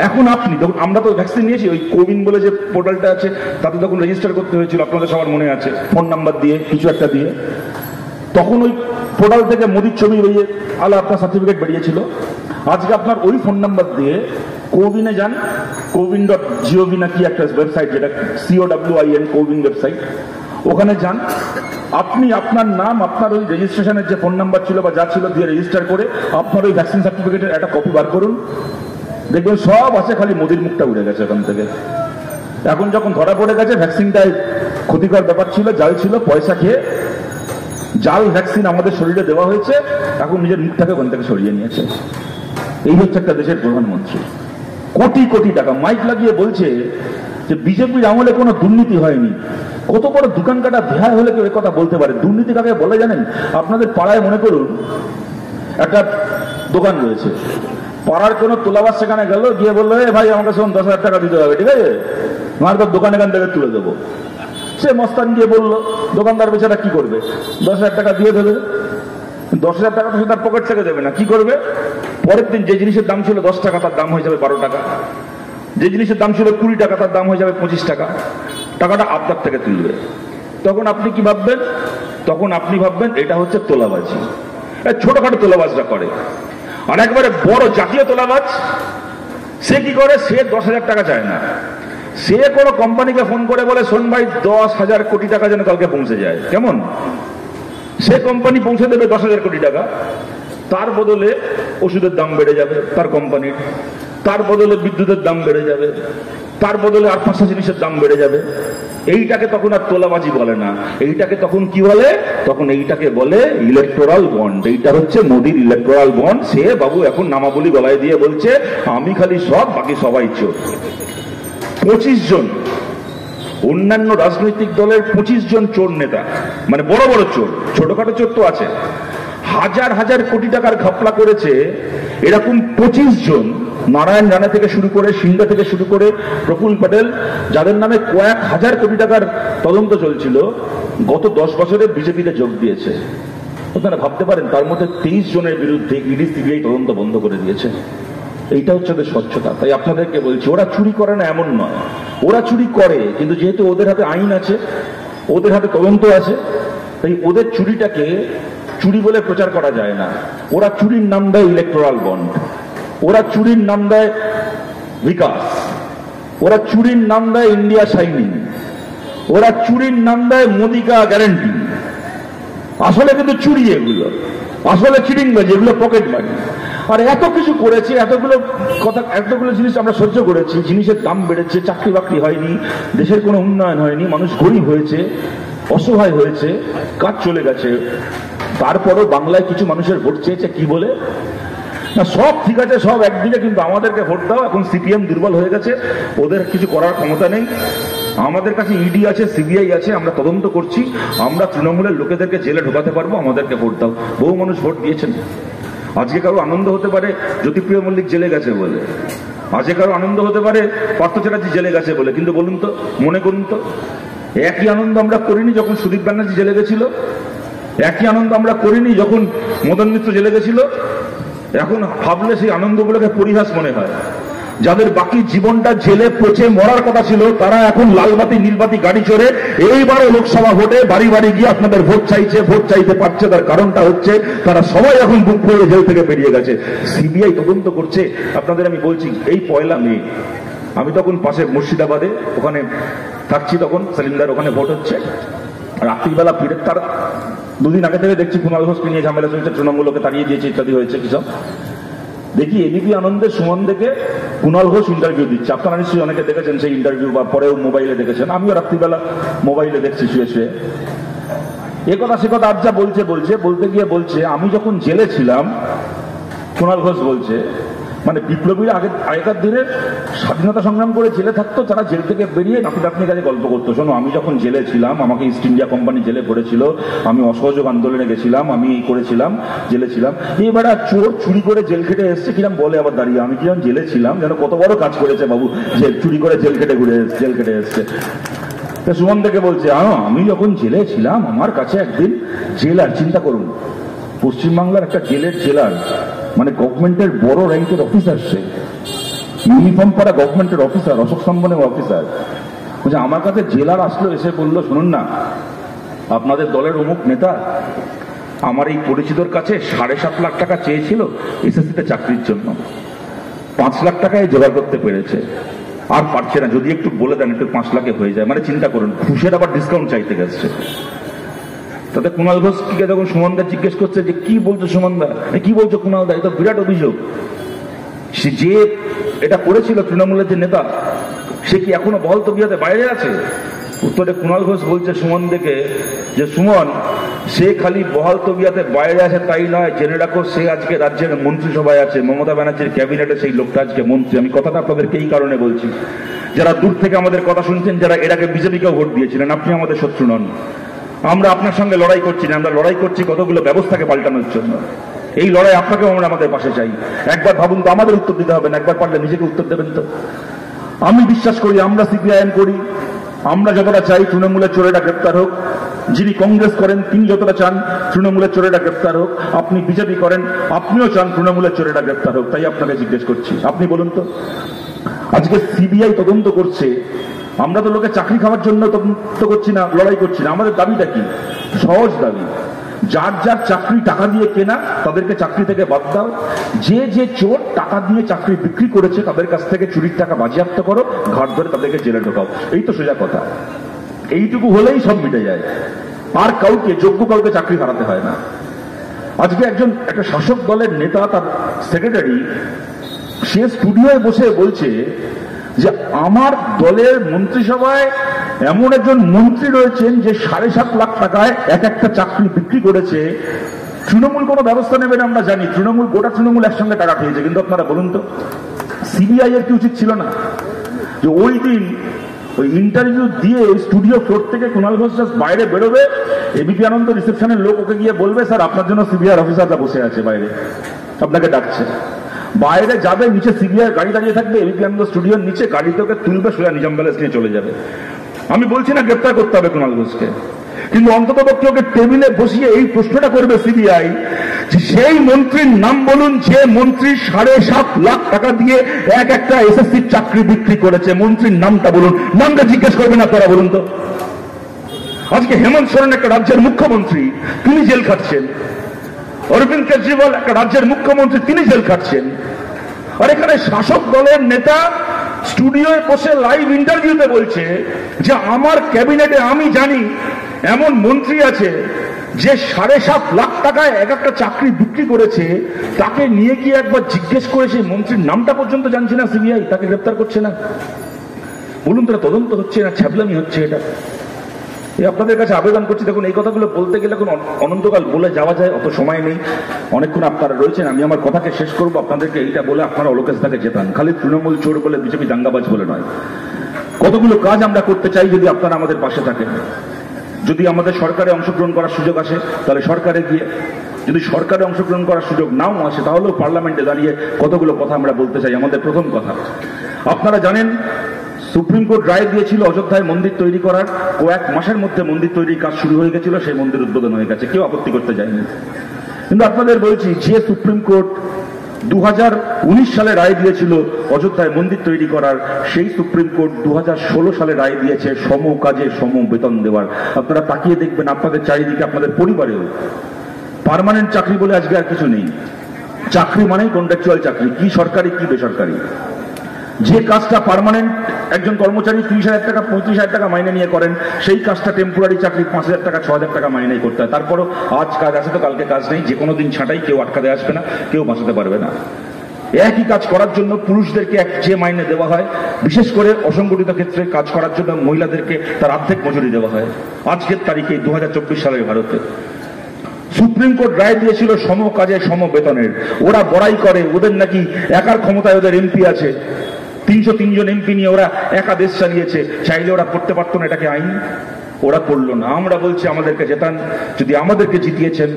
Speaker 1: এখন আপনি তখন, আমরা তো ভ্যাকসিন নিয়েছি ওই কোবিন বলে যে পোর্টালটা আছে, তাতে তখন রেজিস্টার করতে হয়েছিল, আপনাদের সবার মনে আছে, ফোন নাম্বার দিয়ে কিছু একটা দিয়ে। তখন ওই পোর্টাল থেকে মোদির ছবি বেরিয়ে আলা আপনার সার্টিফিকেট বেরিয়েছিল। আজকে আপনার ওই ফোন নাম্বার দিয়ে কোবিনে যান, কোবিন.gov না কি একটা ওয়েবসাইট, যেটা COWIN কোবিন ওয়েবসাইট, ওখানে যান, আপনি আপনার নাম, আপনার ওই রেজিস্ট্রেশনের যে ফোন নাম্বার ছিল বা যা ছিল দিয়ে রেজিস্টার করে আপনার ওই ভ্যাকসিন সার্টিফিকেটের একটা কপি বার করুন, দেখবেন সব আছে, খালি মোদির মুখটা উড়ে গেছে এখান থেকে। এখন যখন ধরা পড়ে গেছে ভ্যাকসিনটাই ক্ষতিকর ব্যাপার ছিল, জাল ছিল, পয়সা খেয়ে জাল ভ্যাকসিন আমাদের শরীরে দেওয়া হয়েছে, এখন নিজের মুখটাকে ওখান থেকে সরিয়ে নিয়েছে। এই হচ্ছে একটা দেশের প্রধানমন্ত্রী, কোটি কোটি টাকা মাইক লাগিয়ে বলছে যে বিজেপির আমলে কোনো দুর্নীতি হয়নি। কত বড় দোকান কাটা বেহায় হলে কেউ কথা বলতে পারে? দুর্নীতি কাকে বলে জানেন? আপনাদের পাড়ায় মনে করুন একটা দোকান রয়েছে, পাড়ার কোনো তোলাবাস সেখানে গেল, গিয়ে বললো এ ভাই আমাকে শোন 10,000 টাকা দিতে হবে, ঠিক আছে, আমার তো দোকান এখান থেকে তুলে দেবো। সে মস্তান গিয়ে বললো, দোকানদার বেচারা কি করবে, 10,000 টাকা দিয়ে দেবে। 10,000 টাকা তো সে তার পকেট থেকে দেবে না, কি করবে? পরের দিন যে জিনিসের দাম ছিল 10 টাকা তার দাম হয়ে যাবে 12 টাকা, যে জিনিসের দাম ছিল 20 টাকা তার দাম হয়ে যাবে 25 টাকা, টাকাটা আপনার থেকে তুলবে। তখন আপনি কি ভাববেন? তখন আপনি ভাববেন এটা হচ্ছে তোলাবাজি। ছোটখাটো তোলাবাজরা করে। আর একবারে বড় জাতীয় তোলাবাজ সে কি করে? সে 10,000 টাকা চায় না, সে কোনো কোম্পানিকে ফোন করে বলে শোন ভাই 10,000 কোটি টাকা যেন কালকে পৌঁছে যায়। কেমন? সে কোম্পানি পৌঁছে দেবে 10,000 কোটি টাকা, তার বদলে ওষুধের দাম বেড়ে যাবে তার কোম্পানির, তার বদলে বিদ্যুতের দাম বেড়ে যাবে, তার বদলে আর 5টা জিনিসের দাম বেড়ে যাবে। এইটাকে তখন আর তোলাবাজি বলে না, এইটাকে তখন কি বলে? তখন এইটাকে বলে ইলেকটোরাল বন্ড। এইটা হচ্ছে মোদির ইলেকটোরাল বন্ড। সে বাবু এখন নামাবলী গলায় দিয়ে বলছে আমি খালি সব, বাকি সবাই চোর। 25 জন অন্যান্য রাজনৈতিক দলের 25 জন চোর নেতা, মানে বড় বড় চোর, ছোটখাটো চোর তো আছে, হাজার হাজার কোটি টাকার ঘাপলা করেছে। এরকম 25 জন, নারায়ণ রানা থেকে শুরু করে, সিংহা থেকে শুরু করে প্রফুল্ল প্যাটেল, যাদের নামে কয়েক হাজার কোটি টাকার তদন্ত চলছিল, গত 10 বছরে বিজেপিতে যোগ দিয়েছে। আপনারা ভাবতে পারেন তার মধ্যে 23 জনের বিরুদ্ধে ইডি সিবিআই তদন্ত বন্ধ করে দিয়েছে। এইটা হচ্ছে ওদের স্বচ্ছতা। তাই আপনাদেরকে বলছি, ওরা চুরি করে না এমন নয়, ওরা চুরি করে, কিন্তু যেহেতু ওদের হাতে আইন আছে, ওদের হাতে তদন্ত আছে, তাই ওদের চুরিটাকে চুরি বলে প্রচার করা যায় না। ওরা চুরির নাম দেয় ইলেকটোরাল বন্ড, ওরা চুরির নাম দেয় বিকাশ, ওরা চুরির নাম দেয় ইন্ডিয়া শাইনিং, ওরা চুরির নাম দেয় মোদি কা গ্যারান্টি। আসলে কিন্তু চুরি এগুলো, আসলে চিটিংবাজি, এগুলো পকেটবাজি। আর এত কিছু করেছে, এতগুলো কথা, এতগুলো জিনিস আমরা সহ্য করেছি। জিনিসের দাম বেড়েছে, চাকরি বাকরি হয়নি, দেশের কোনো উন্নয়ন হয়নি, মানুষ গরিব হয়েছে, অসহায় হয়েছে, কাজ চলে গেছে। তারপরও বাংলায় কিছু মানুষের ভোট চেয়েছে কি বলে? না সব ঠিক আছে, সব একদিকে, কিন্তু আমাদেরকে ভোট দাও। এখন সিপিএম দুর্বল হয়ে গেছে, ওদের কিছু করার ক্ষমতা নেই। আমাদের কাছে ইডি আছে, সিবিআই আছে, আমরা তদন্ত করছি, আমরা তৃণমূলের লোকেদেরকে জেলে ঢোকাতে পারবো, আমাদেরকে ভোট দাও। বহু মানুষ ভোট দিয়েছেন। আজকে কারো আনন্দ হতে পারে জ্যোতিপ্রিয় মল্লিক জেলে গেছে বলে, আজকে কারো আনন্দ হতে পারে পার্থ চ্যাটার্জি জেলে গেছে বলে, কিন্তু বলুন তো, মনে করুন তো, একই আনন্দ আমরা করিনি যখন সুদীপ ব্যানার্জি জেলে গেছিল, একই আনন্দ আমরা করিনি যখন মদন মিত্র জেলে গেছিল। এখন ভাবলে সেই আনন্দগুলোকে পরিহাস মনে হয়। যাদের বাকি জীবনটা জেলে পচে মরার কথা ছিল, তারা এখন লালবাতি নীলবাতি গাড়ি চড়ে এইবারে লোকসভা ভোটে বাড়ি বাড়ি গিয়ে আপনাদের ভোট চাইছে, ভোট চাইতে পারছে। তার কারণটা হচ্ছে তারা সবাই এখন বুক করে জেল থেকে বেরিয়ে গেছে, সিবিআই তদন্ত করছে। আপনাদের আমি বলছি, এই 1 মে আমি তখন পাশে মুর্শিদাবাদে ওখানে থাকছি, তখন সেলিমদার ওখানে ভোট হচ্ছে। রাত্রিবেলা ফিরে তার 2 দিন আগে থেকে দেখছি কুণাল ঘোষকে নিয়ে ঝামেলা চলছে, তৃণমূলকে তাড়িয়ে দিয়েছে, ইত্যাদি হয়েছে কিসব। দেখি এবিপি আনন্দের সুমন দেখে কুণাল ঘোষ ইন্টারভিউ দিচ্ছে। আপনারা নিশ্চয়ই অনেকে দেখেছেন সেই ইন্টারভিউ, বা পরেও মোবাইলে দেখেছেন, আমিও রাত্রিবেলা মোবাইলে দেখছি শুয়ে শুয়ে। এ কথা সে কথা আজ যা বলতে গিয়ে বলছে, আমি যখন জেলে ছিলাম, কুণাল ঘোষ বলছে, মানে বিপ্লবীরা আগেকার দিনে স্বাধীনতা সংগ্রাম করে জেলে থাকতো, তারা জেল থেকে বেরিয়ে নাতি কাছে গল্প করতো, শোনো আমি যখন জেলে ছিলাম, আমাকে ইস্ট ইন্ডিয়া কোম্পানি জেলে পড়েছিল, আমি অসহযোগ আন্দোলনে গেছিলাম, আমি এই করেছিলাম, জেলে ছিলাম। এবার চোর চুরি করে জেল খেটে এসছে কিরম বলে আবার দাঁড়িয়ে, আমি কিরম জেলে ছিলাম, যেন কত বড় কাজ করেছে বাবু, চুরি করে জেল খেটে এসছে। সুমন থেকে বলছে আমি যখন জেলে ছিলাম আমার কাছে একদিন জেলার, চিন্তা করুন পশ্চিমবাংলার একটা জেলার মানে গভর্নমেন্টের বড় র্যাঙ্কের অফিসার, সে ইউনিফর্ম পরা গভর্নমেন্টের অফিসার, অশোক স্তম্ভনের অফিসার, বলছে আমার কাছে জেলার আসলো, এসে বললো শুনুন না আপনাদের দলের অমুক নেতা আমার এই পরিচিতর কাছে 7.5 লাখ টাকা চেয়েছিল এসএসসিতে চাকরির জন্য, 5 লাখ টাকায় জোগাড় করতে পেরেছে, আর পারছে না, যদি একটু বলে দেন একটু 5 লাখে হয়ে যায়। মানে চিন্তা করুন, ঘুষের আবার ডিসকাউন্ট চাইতে গেছে। তাতে কুণাল ঘোষকে যখন সুমনদা জিজ্ঞেস করছে যে কি বলছো সুমনদা, কি বলছো কুণালদা, এটা বিরাট অভিযোগ, সে যে এটা করেছিল তৃণমূলের যে নেতা সে কি এখনো বহাল তবিয়তে বাইরে আছে? উত্তরে কুণাল ঘোষ বলছে সুমন দেখে যে সুমন সে খালি বহাল তবিয়তে বাইরে আছে তাই নয়, জেনে রাখো সে আজকে রাজ্যের মন্ত্রিসভায় আছে, মমতা ব্যানার্জির ক্যাবিনেটে সেই লোকটা আজকে মন্ত্রী। আমি কথাটা আপনাদেরকে এই কারণে বলছি, যারা দূর থেকে আমাদের কথা শুনছেন, যারা এর আগে বিজেপিকেও ভোট দিয়েছিলেন, আপনি আমাদের শত্রু নন, আমরা আপনার সঙ্গে লড়াই করছি না, আমরা লড়াই করছি কতগুলো ব্যবস্থাকে পাল্টানোর জন্য। এই লড়াই আপনাকেও আমরা আমাদের পাশে চাই। একবার ভাবুন তো, আমাদের উত্তর দিতে হবে না, একবার পারলে নিজেকে উত্তর দেবেন তো। আমি বিশ্বাস করি, আমরা সিপিআইএম করি, আমরা যতটা চাই তৃণমূলের চোরেরা গ্রেপ্তার হোক, যিনি কংগ্রেস করেন তিনি যতটা চান তৃণমূলের চোরেরা গ্রেপ্তার হোক, আপনি বিজেপি করেন আপনিও চান তৃণমূলের চোরেরা গ্রেপ্তার হোক। তাই আপনাকে জিজ্ঞেস করছি, আপনি বলুন তো, আজকে সিবিআই তদন্ত করছে, আমরা তো লোকে চাকরি খাওয়ার জন্য তদন্ত করছি না, লড়াই করছি না, আমাদের দাবিটা কি? সহজ দাবি, যার যার চাকরি টাকা দিয়ে কেনা তাদেরকে চাকরি থেকে বাদ দাও, যে যে চোর টাকা দিয়ে চাকরি বিক্রি করেছে তাদের কাছ থেকে চুরির টাকা বাজেয়াপ্ত করো, ঘাট ধরে তাদেরকে জেলে ঢোকাও। এই তো সোজা কথা, এইটুকু হলেই সব মিটে যায়, আর কাউকে যোগ্য কাউকে চাকরি হারাতে হয় না। আজকে একটা শাসক দলের নেতা, তার সেক্রেটারি, সে স্টুডিওয় বসে বলছে যে আমার দলের মন্ত্রিসভায় এমন একজন মন্ত্রী রয়েছেন যে 7.5 লাখ টাকায় একটা চাকরি বিক্রি করেছে, তৃণমূল কোনো ব্যবস্থা নেবে না। আমরা জানি গোটা তৃণমূল একসঙ্গে টাকা খেয়েছে, কিন্তু আপনারা বলুন তো সিবিআই এর কি উচিত ছিল না যে ওই দিন ওই ইন্টারভিউ দিয়ে স্টুডিও ফ্লোর থেকে কুণাল ঘোষ বাইরে বেরোবে, এবিপি আনন্দ রিসেপশনের লোক ওকে গিয়ে বলবে স্যার আপনার জন্য সিবিআই অফিসাররা বসে আছে বাইরে, আপনাকে ডাকছে, বাইরে যাবে, নিচে সিবিআই গাড়ি দাঁড়িয়ে থাকবে, এবিপি আনন্দ স্টুডিওর নিচে গাড়িতে ওকে তুলবে, সোজা নিজাম প্যালেস নিয়ে চলে যাবে। আমি বলছি না গ্রেপ্তার করতে হবে কুণাল ঘোষকে, কিন্তু অন্তত পক্ষে ওকে টেবিলে বসিয়ে এই প্রশ্নটা করবে সিবিআই যে সেই মন্ত্রীর নাম বলুন যে মন্ত্রী 7.5 লাখ টাকা দিয়ে একটা এসএসসির চাকরি বিক্রি করেছে, মন্ত্রীর নামটা বলুন। নামটা জিজ্ঞেস করবেন আপনারা, বলুন তো। আজকে হেমন্ত সোরেন একটা রাজ্যের মুখ্যমন্ত্রী, তিনি জেল খাটছেন। অরবিন্দ কেজরিওয়াল একটা রাজ্যের মুখ্যমন্ত্রী, তিনি জেল খাটছেন। আর এখানে শাসক দলের নেতা স্টুডিওয় বসে লাইভ ইন্টারভিউতে বলছে যে আমার ক্যাবিনেটে আমি জানি এমন মন্ত্রী আছে যে 7.5 লাখ টাকায় একটা চাকরি বিক্রি করেছে, তাকে নিয়ে গিয়ে একবার জিজ্ঞেস করে সেই মন্ত্রীর নামটা পর্যন্ত জানছে না সিবিআই, তাকে গ্রেপ্তার করছে না। বলুন তো, তদন্ত হচ্ছে না ছ্যাবলামি হচ্ছে? এটা আপনাদের কাছে আবেদন করছি। দেখুন, এই কথাগুলো বলতে গেলে এখন অনন্তকাল বলে যাওয়া যায়, অত সময় নেই, অনেকক্ষণ আপনারা রয়েছেন। আমি আমার কথাকে শেষ করবো আপনাদেরকে এইটা বলে, আপনারা অলোকেশ দাকে জেতান, খালি তৃণমূল চোর বলে, বিজেপি দাঙ্গাবাজ বলে নয়। কতগুলো কাজ আমরা করতে চাই যদি আপনারা আমাদের পাশে থাকেন। যদি আমাদের সরকারে অংশগ্রহণ করার সুযোগ আসে তাহলে সরকারে গিয়ে, যদি সরকারে অংশগ্রহণ করার সুযোগ নাও আসে তাহলেও পার্লামেন্টে দাঁড়িয়ে কতগুলো কথা আমরা বলতে চাই। আমাদের প্রথম কথা, আপনারা জানেন সুপ্রিম কোর্ট রায় দিয়েছিল অযোধ্যায় মন্দির তৈরি করার, কয়েক মাসের মধ্যে মন্দির তৈরির কাজ শুরু হয়ে গেছিল, সেই মন্দির উদ্বোধন হয়ে গেছে, কেউ আপত্তি করতে যায়নি। কিন্তু আপনাদের বলছি, যে সুপ্রিম কোর্ট 2019 সালে রায় দিয়েছিল অযোধ্যায় মন্দির তৈরি করার, সেই সুপ্রিম কোর্ট 2016 সালে রায় দিয়েছে সম কাজে সম বেতন দেওয়ার। আপনারা তাকিয়ে দেখবেন আপনাদের চারিদিকে, আপনাদের পরিবারেও পার্মানেন্ট চাকরি বলে আজকে আর কিছু নেই। চাকরি মানেই কন্ট্রাকচুয়াল চাকরি, কি সরকারি কি বেসরকারি। যে কাজটা পার্মানেন্ট একজন কর্মচারী 30,000 টাকা 35,000 টাকা মাইনে নিয়ে করেন, সেই কাজটা টেম্পোরারি চাকরি 5,000 টাকা 6,000 টাকা মাইনে করতে হয়। তারপরও আজ কাজ আছে তো কালকে কাজ নেই, যে কোনো দিন ছাঁটাই, কেউ আটকাতে আসবে না, কেউ বাঁচাতে পারবে না। একই কাজ করার জন্য পুরুষদেরকে যে মাইনে দেওয়া হয়, বিশেষ করে অসংগঠিত ক্ষেত্রে কাজ করার জন্য মহিলাদেরকে তার অর্ধেক মজুরি দেওয়া হয়। আজকের তারিখে 2024 সালের ভারতে সুপ্রিম কোর্ট রায় দিয়েছিল সম কাজে সম বেতনের। ওরা বড়াই করে ওদের নাকি একার ক্ষমতায় ওদের এমপি আছে, 303 জন এমপি নিয়ে ওরা একা দেশ চালিয়েছে, চাইলে ওরা করতে পারতো না এটাকে আইন? ওরা করলো না। আমরা বলছি আমাদেরকে জেতান, যদি আমাদেরকে জিতিয়েছেন,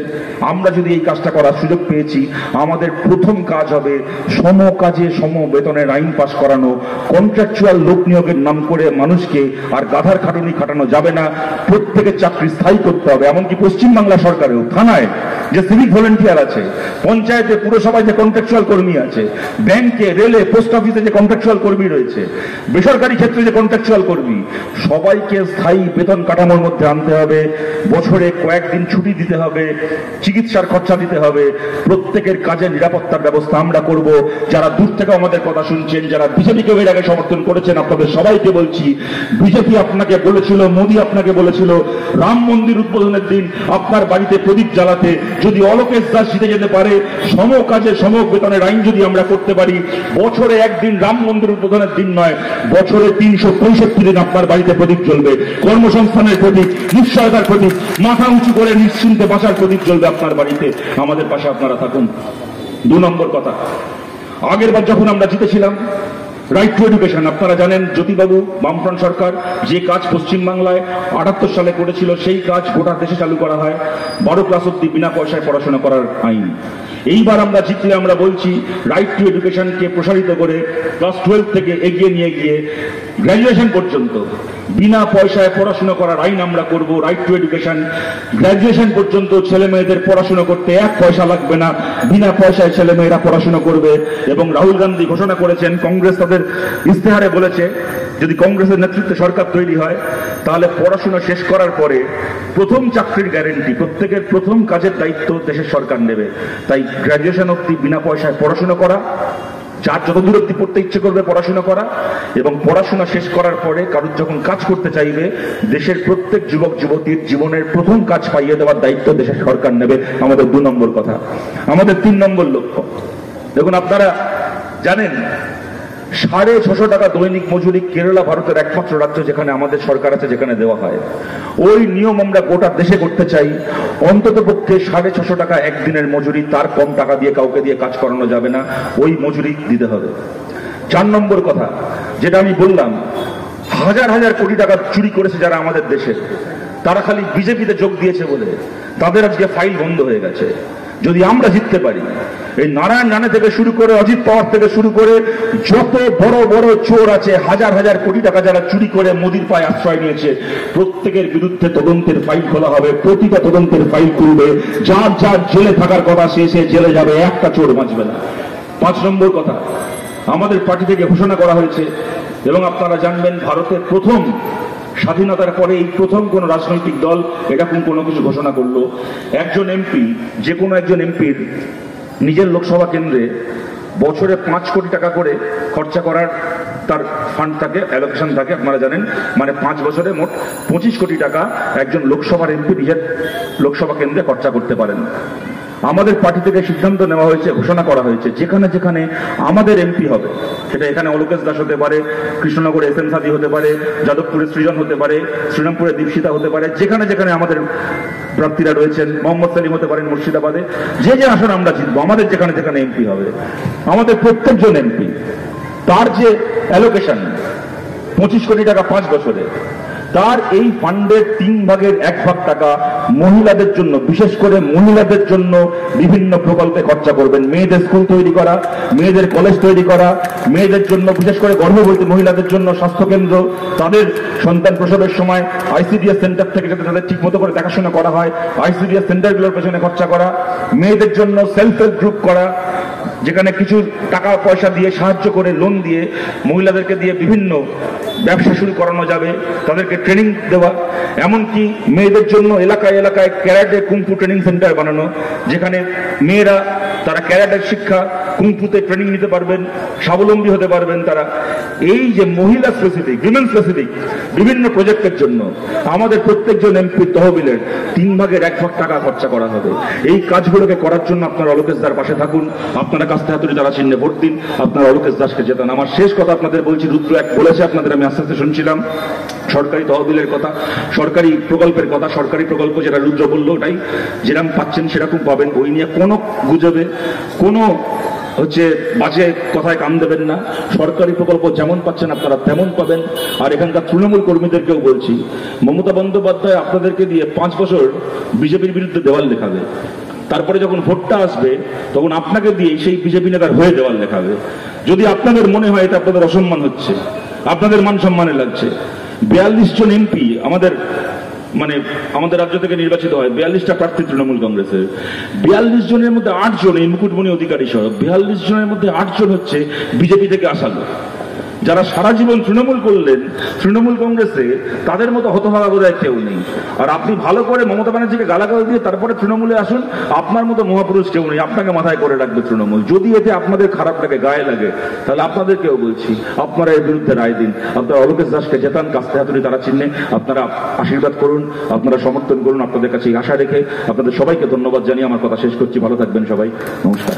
Speaker 1: আমরা যদি এই কাজটা করার সুযোগ পেয়েছি, আমাদের প্রথম কাজ হবে সম কাজে সম বেতনের আইন পাশ করানো। কন্ট্রাকচুয়াল লোক নিয়োগের নাম করে মানুষকে আর গাধার খাটুনি খাটানো যাবে না, প্রত্যেকের চাকরি স্থায়ী করতে হবে। এমনকি পশ্চিমবাংলা সরকারেও থানায় যে সিভিক ভলেন্টিয়ার আছে, পঞ্চায়েতে পুরসভায় যে কন্ট্রাকচুয়াল কর্মী আছে, ব্যাংকে, রেলে, পোস্ট অফিসে যে কন্ট্রাকচুয়াল কর্মী রয়েছে, বেসরকারি ক্ষেত্রে যে কন্ট্রাকচুয়াল কর্মী, সবাইকে স্থায়ী বেতন কাঠামোর মধ্যে আনতে হবে। বছরে কয়েকদিন ছুটি দিতে হবে, চিকিৎসার খরচা দিতে হবে, প্রত্যেকের কাজের নিরাপত্তার ব্যবস্থা আমরা করব। যারা দূর থেকে আমাদের কথা শুনছেন, যারা বিজেপিকে এর আগে সমর্থন করেছেন, আপনাদের সবাইকে বলছি, বিজেপি আপনাকে বলেছিল, মোদী আপনাকে বলেছিল রাম মন্দির উদ্বোধনের দিন আপনার বাড়িতে প্রদীপ জ্বালাতে। যদি অলোকেশ দাস জিতে যেতে পারে, সম কাজে সম বেতনের আইন যদি আমরা করতে পারি, বছরে একদিন রাম মন্দির উদ্বোধনের দিন নয়, বছরে 365 দিন আপনার বাড়িতে প্রদীপ জ্বলবে। কর্মসংস্থানের প্রতীক, নিশ্চয়তার প্রতীক, মাথা উঁচু করে নিশ্চিন্তে বাঁচার প্রদীপ জ্বলবে আপনার বাড়িতে। আমাদের পাশে আপনারা থাকুন। 2 নম্বর কথা, আগের বার যখন আমরা জিতেছিলাম, রাইট টু এডুকেশন, আপনারা জানেন জ্যোতিবাবু, বামফ্রন্ট সরকার যে কাজ পশ্চিমবাংলায় 78 সালে করেছিল, সেই কাজ গোটা দেশে চালু করা হয়। 12 ক্লাস অব্দি বিনা পয়সায় পড়াশোনা করার আইন। এইবার আমরা জিতলে আমরা বলছি রাইট টু এডুকেশনকে প্রসারিত করে ক্লাস 12 থেকে এগিয়ে নিয়ে গিয়ে গ্র্যাজুয়েশন পর্যন্ত বিনা পয়সায় পড়াশোনা করার আইন আমরা করব। রাইট টু এডুকেশন, গ্র্যাজুয়েশন পর্যন্ত ছেলে মেয়েদের পড়াশোনা করতে 1 পয়সা লাগবে না, বিনা পয়সায় ছেলে মেয়েরা পড়াশোনা করবে। এবং রাহুল গান্ধী ঘোষণা করেছেন, কংগ্রেস তাদের ইস্তেহারে বলেছে, যদি কংগ্রেসের নেতৃত্বে সরকার তৈরি হয়, তাহলে পড়াশোনা শেষ করার পরে প্রথম চাকরির গ্যারেন্টি, প্রত্যেকের প্রথম কাজের দায়িত্ব দেশের সরকার নেবে। তাই গ্র্যাজুয়েশন অবধি বিনা পয়সায় পড়াশোনা করা, যার যত দূর অব্দি পড়তে ইচ্ছে করবে পড়াশোনা করা, এবং পড়াশোনা শেষ করার পরে কারোর যখন কাজ করতে চাইবে, দেশের প্রত্যেক যুবক যুবতীর জীবনের প্রথম কাজ পাইয়ে দেওয়ার দায়িত্ব দেশের সরকার নেবে। আমাদের 2 নম্বর কথা। আমাদের 3 নম্বর লক্ষ্য, দেখুন আপনারা জানেন 650 টাকা দৈনিক মজুরি কেরালা ভারতের একমাত্র রাজ্য যেখানে আমাদের সরকার আছে, যেখানে দেওয়া হয়। ওই নিয়ম আমরা গোটা দেশে করতে চাই। অন্তত পক্ষে 650 টাকা একদিনের মজুরি, তার কম টাকা দিয়ে কাউকে দিয়ে কাজ করানো যাবে না, ওই মজুরি দিতে হবে। 4 নম্বর কথা, যেটা আমি বললাম, হাজার হাজার কোটি টাকা চুরি করেছে যারা আমাদের দেশে, তারা খালি বিজেপিতে যোগ দিয়েছে বলে তাদের আজকে ফাইল বন্ধ হয়ে গেছে। যদি আমরা জিততে পারি, এই নারায়ণ রানে থেকে শুরু করে অজিত পাওয়ার থেকে শুরু করে যত বড় বড় চোর আছে, হাজার হাজার কোটি টাকা যারা চুরি করে মোদির পায়ে আশ্রয় নিয়েছে, প্রত্যেকের বিরুদ্ধে তদন্তের ফাইল খোলা হবে। প্রতিটা তদন্তের ফাইল খুলবে, যার যার জেলে থাকার কথা সে জেলে যাবে, একটা চোর বাঁচবে না। 5 নম্বর কথা, আমাদের পার্টি থেকে ঘোষণা করা হয়েছে, এবং আপনারা জানবেন ভারতের প্রথম স্বাধীনতার পরে এই প্রথম কোন রাজনৈতিক দল এরকম কোনো কিছু ঘোষণা করলো, একজন এমপি, যে কোনো একজন এমপির নিজের লোকসভা কেন্দ্রে বছরে 5 কোটি টাকা করে খরচা করার তার ফান্ড থাকে, অ্যালোকেশন থাকে। আপনারা জানেন, মানে 5 বছরে মোট 25 কোটি টাকা একজন লোকসভার এমপি নিজের লোকসভা কেন্দ্রে খরচা করতে পারেন। আমাদের পার্টি থেকে সিদ্ধান্ত নেওয়া হয়েছে, ঘোষণা করা হয়েছে, যেখানে যেখানে আমাদের এমপি হবে, সেটা এখানে অলোকেশ দাস হতে পারে, কৃষ্ণনগরে এস এম সাদি হতে পারে, যাদবপুরে সৃজন হতে পারে, শ্রীরামপুরে দীপশিতা হতে পারে, যেখানে যেখানে আমাদের প্রার্থীরা রয়েছেন, মোহাম্মদ সালিম হতে পারেন মুর্শিদাবাদে, যে যে আসন আমরা জিতবো, আমাদের যেখানে যেখানে এমপি হবে, আমাদের প্রত্যেকজন এমপি তার যে অ্যালোকেশন 25 কোটি টাকা 5 বছরে, তার এই ফান্ডের 3 ভাগের 1 ভাগ টাকা মহিলাদের জন্য, বিশেষ করে মহিলাদের জন্য বিভিন্ন প্রকল্পে খরচা করবেন। মেয়েদের স্কুল তৈরি করা, মেয়েদের কলেজ তৈরি করা, মেয়েদের জন্য বিশেষ করে গর্ভবতী মহিলাদের জন্য স্বাস্থ্যকেন্দ্র, তাদের সন্তান প্রসবের সময় আইসিডিএস সেন্টার থেকে যাতে তাদের ঠিক মতো করে দেখাশোনা করা হয়, আইসিডিএস সেন্টারগুলোর পেছনে খরচা করা, মেয়েদের জন্য সেলফ হেল্প গ্রুপ করা, যেখানে কিছু টাকা পয়সা দিয়ে সাহায্য করে লোন দিয়ে মহিলাদেরকে দিয়ে বিভিন্ন ব্যবসা শুরু করানো যাবে, তাদেরকে ট্রেনিং দেওয়া, এমনকি মেয়েদের জন্য এলাকায় এলাকায় ক্যারাটে কুংফু ট্রেনিং সেন্টার বানানো, যেখানে মেয়েরা তারা ক্যারাটের শিক্ষা, কুংফুতে ট্রেনিং নিতে পারবেন, স্বাবলম্বী হতে পারবেন তারা। এই যে মহিলা স্পেসিফিক, উইমেন স্পেসিফিক বিভিন্ন প্রজেক্টের জন্য আমাদের প্রত্যেকজন এমপি তহবিলের 3 ভাগের 1 ভাগ টাকা খরচা করা হবে। এই কাজগুলোকে করার জন্য আপনারা অলোকেশ দাসের পাশে থাকুন, আপনারা কাস্তে হাতুড়ি যারা চিহ্নে ভোট দিন, আপনারা অলোকেশ দাসকে জেতান। আমার শেষ কথা আপনাদের বলছি, রুদ্র 1 বলেছে আপনাদের, আমি আমি আস্তে আস্তে শুনছিলাম সরকারি তহবিলের কথা, সরকারি প্রকল্পের কথা। সরকারি প্রকল্প যেটা রুদ্র বলল ওটাই, যেরকম পাচ্ছেন সেরকম পাবেন। ওই নিয়ে কোনো গুজবে, কোনো বাজে কথায় কান দেবেন না। সরকারি প্রকল্প যেমন পাচ্ছেন আপনারা তেমন পাবেন। আর এখানকার তৃণমূল কর্মীদেরকেও বলছি, মমতা বন্দ্যোপাধ্যায় আপনাদেরকে দিয়ে 5 বছর বিজেপির বিরুদ্ধে দেওয়াল লেখাবে, তারপরে যখন ভোটটা আসবে তখন আপনাকে দিয়ে সেই বিজেপি নেতার হয়ে দেওয়াল লেখাবে। যদি আপনাদের মনে হয় এটা আপনাদের অসম্মান হচ্ছে, আপনাদের মান সম্মানে লাগছে, 42 জন এমপি আমাদের রাজ্য থেকে নির্বাচিত হয়, 42টা প্রার্থী তৃণমূল কংগ্রেসের। 42 জনের মধ্যে 8 জন, এই মুকুটমণি অধিকারী সহ 42 জনের মধ্যে 8 জন হচ্ছে বিজেপি থেকে আসা লোক, যারা সারা জীবন তৃণমূল করলেন তৃণমূল কংগ্রেসে, তাদের মতো হতভাগা বোধহয় কেউ নেই। আর আপনি ভালো করে মমতা ব্যানার্জিকে গালাগাল দিয়ে তারপরে তৃণমূলে আসুন, আপনার মতো মহাপুরুষ কেউ নেই। আপনাকে মাথায় করে রাখবে তৃণমূল। যদি এতে আপনাদের খারাপ লাগে, গায়ে লাগে, তাহলে আপনাদেরকেও বলছি, আপনারা এর বিরুদ্ধে রায় দিন। আপনারা অলোকেশ দাসকে জেতান, কাস্তে হাতুড়ি তারা চিহ্নে আপনারা আশীর্বাদ করুন, আপনারা সমর্থন করুন। আপনাদের কাছে এই আশা রেখে আপনাদের সবাইকে ধন্যবাদ জানিয়ে আমার কথা শেষ করছি। ভালো থাকবেন সবাই, নমস্কার।